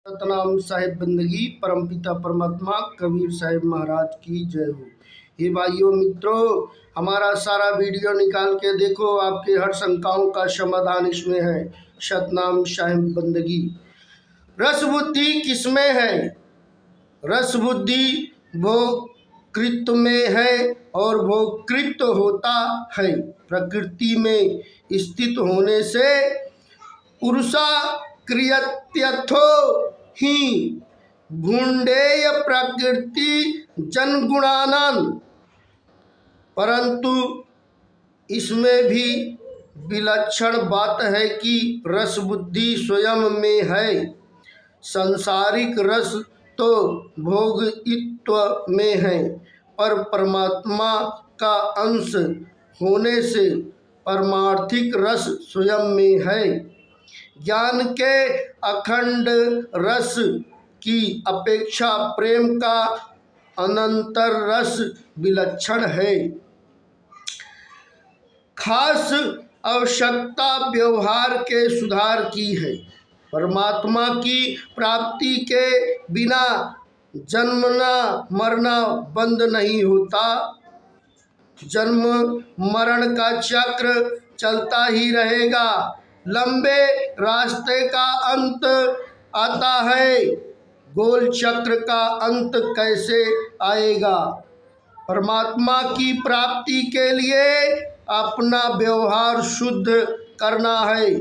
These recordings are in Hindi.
सतनाम साहिब बंदगी परमपिता परमात्मा कबीर साहिब महाराज की जय हो। हे भाइयों मित्रों, हमारा सारा वीडियो निकाल के देखो, आपके हर शंकाओं का समाधान इसमें है। सतनाम साहिब बंदगी। रस बुद्धि किसमें है? रस बुद्धि भोक्तृत्व में है और भोक्तृत्व होता है प्रकृति में स्थित होने से। पुरुषा क्रियत्यथो ही भूंडेय प्रकृति जनगुणानन। परंतु इसमें भी विलक्षण बात है कि रस बुद्धि स्वयं में है। सांसारिक रस तो भोगित्व में है, पर परमात्मा का अंश होने से परमार्थिक रस स्वयं में है। ज्ञान के अखंड रस की अपेक्षा प्रेम का अनंतर रस विलक्षण है। खास आवश्यकता व्यवहार के सुधार की है। परमात्मा की प्राप्ति के बिना जन्मना मरना बंद नहीं होता। जन्म मरण का चक्र चलता ही रहेगा। लंबे रास्ते का अंत आता है, गोल चक्र का अंत कैसे आएगा? परमात्मा की प्राप्ति के लिए अपना व्यवहार शुद्ध करना है।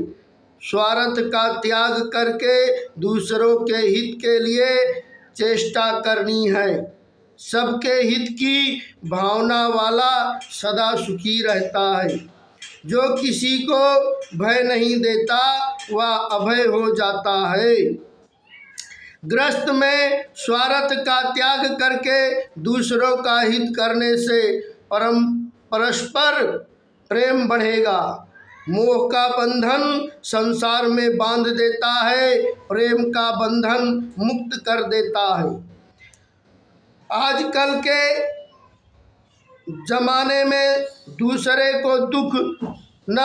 स्वार्थ का त्याग करके दूसरों के हित के लिए चेष्टा करनी है। सबके हित की भावना वाला सदा सुखी रहता है। जो किसी को भय नहीं देता वह अभय हो जाता है। गृहस्थ में स्वार्थ का त्याग करके दूसरों का हित करने से परस्पर प्रेम बढ़ेगा। मोह का बंधन संसार में बांध देता है, प्रेम का बंधन मुक्त कर देता है। आजकल के जमाने में दूसरे को दुख न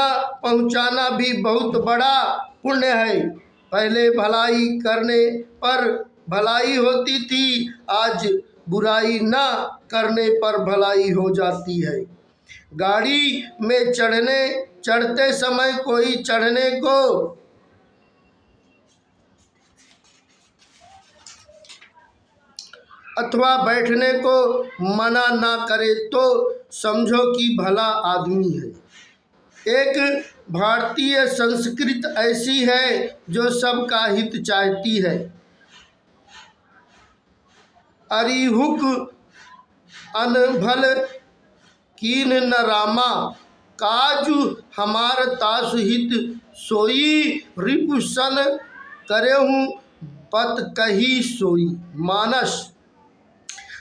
पहुंचाना भी बहुत बड़ा पुण्य है। पहले भलाई करने पर भलाई होती थी, आज बुराई न करने पर भलाई हो जाती है। गाड़ी में चढ़ते समय कोई चढ़ने को अथवा बैठने को मना ना करे तो समझो कि भला आदमी है। एक भारतीय संस्कृति ऐसी है जो सबका हित चाहती है। अरिहुक अनभल कीन न रामा, काजु हमार तासु हित सोई। रिपुसन करेहूँ पत कही सोई। मानस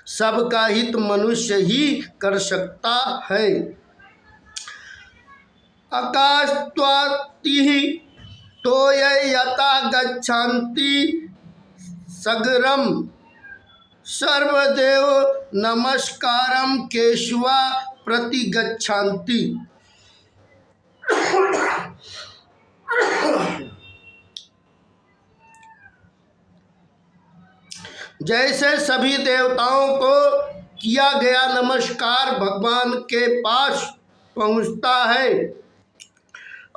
सबका हित मनुष्य ही कर सकता है। आकाशत्वातिः तोययता गच्छन्ति सगरम। सर्वदेव नमस्कारम केशवा प्रति गच्छन्ति। जैसे सभी देवताओं को किया गया नमस्कार भगवान के पास पहुंचता है,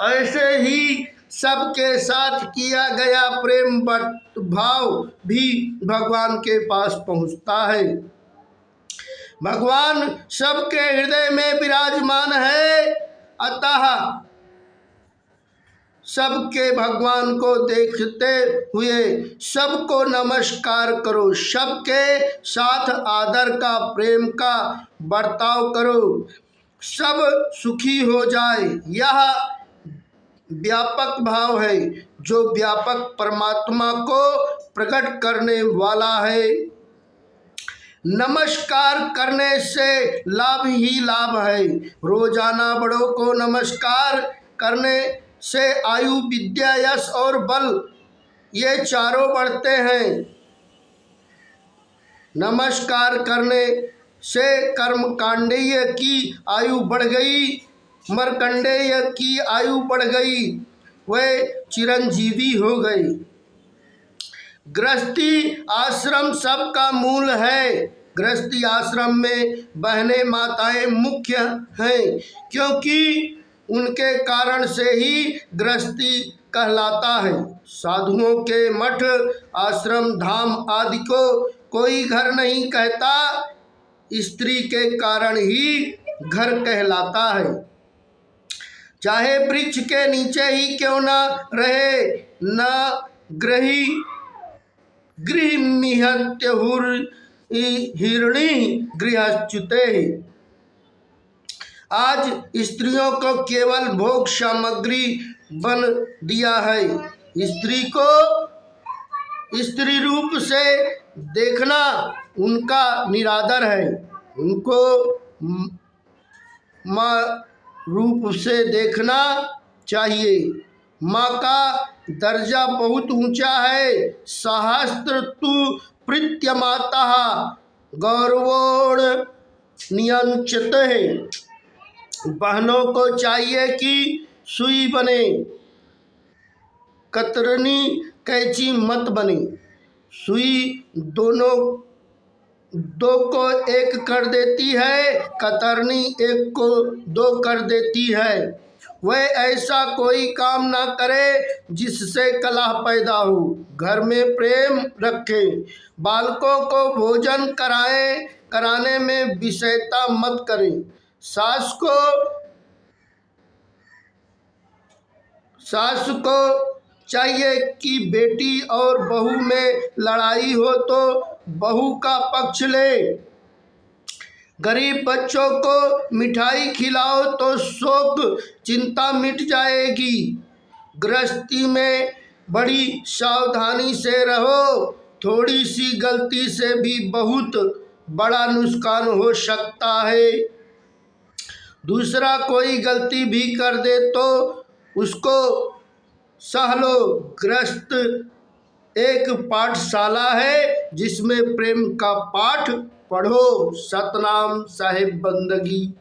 ऐसे ही सबके साथ किया गया प्रेम भाव भी भगवान के पास पहुंचता है। भगवान सबके हृदय में विराजमान है, अतः सबके भगवान को देखते हुए सबको नमस्कार करो। सबके साथ आदर का प्रेम का बर्ताव करो, सब सुखी हो जाए। यह व्यापक भाव है जो व्यापक परमात्मा को प्रकट करने वाला है। नमस्कार करने से लाभ ही लाभ है। रोजाना बड़ों को नमस्कार करने से आयु विद्या यश और बल ये चारों बढ़ते हैं। नमस्कार करने से कर्मकांडेय की आयु बढ़ गई, मार्कंडेय की आयु बढ़ गई, वे चिरंजीवी हो गए। गृहस्थी आश्रम सबका मूल है। गृहस्थी आश्रम में बहनें माताएं मुख्य हैं, क्योंकि उनके कारण से ही गृहस्थी कहलाता है। साधुओं के मठ, आश्रम, धाम आदि को कोई घर नहीं कहता, स्त्री के कारण ही घर कहलाता है। चाहे वृक्ष के नीचे ही क्यों न रहे, न गृहमिहत्युर्हिरणी गृहच्युते। आज स्त्रियों को केवल भोग सामग्री बन दिया है। स्त्री को स्त्री रूप से देखना उनका निरादर है। उनको माँ रूप से देखना चाहिए। माँ का दर्जा बहुत ऊंचा है। सहस्त्र तु प्रीत्यमाता गौरवोण नियंचित है। बहनों को चाहिए कि सुई बने, कतरनी कैंची मत बने। सुई दो को एक कर देती है, कतरनी एक को दो कर देती है। वह ऐसा कोई काम ना करे जिससे कलह पैदा हो। घर में प्रेम रखे। बालकों को भोजन कराने में विषयता मत करें। सास को चाहिए कि बेटी और बहू में लड़ाई हो तो बहू का पक्ष ले। गरीब बच्चों को मिठाई खिलाओ तो शोक चिंता मिट जाएगी। गृहस्थी में बड़ी सावधानी से रहो। थोड़ी सी गलती से भी बहुत बड़ा नुकसान हो सकता है। दूसरा कोई गलती भी कर दे तो उसको सह लो। गृहस्थ एक पाठशाला है जिसमें प्रेम का पाठ पढ़ो। सतनाम साहिब बंदगी।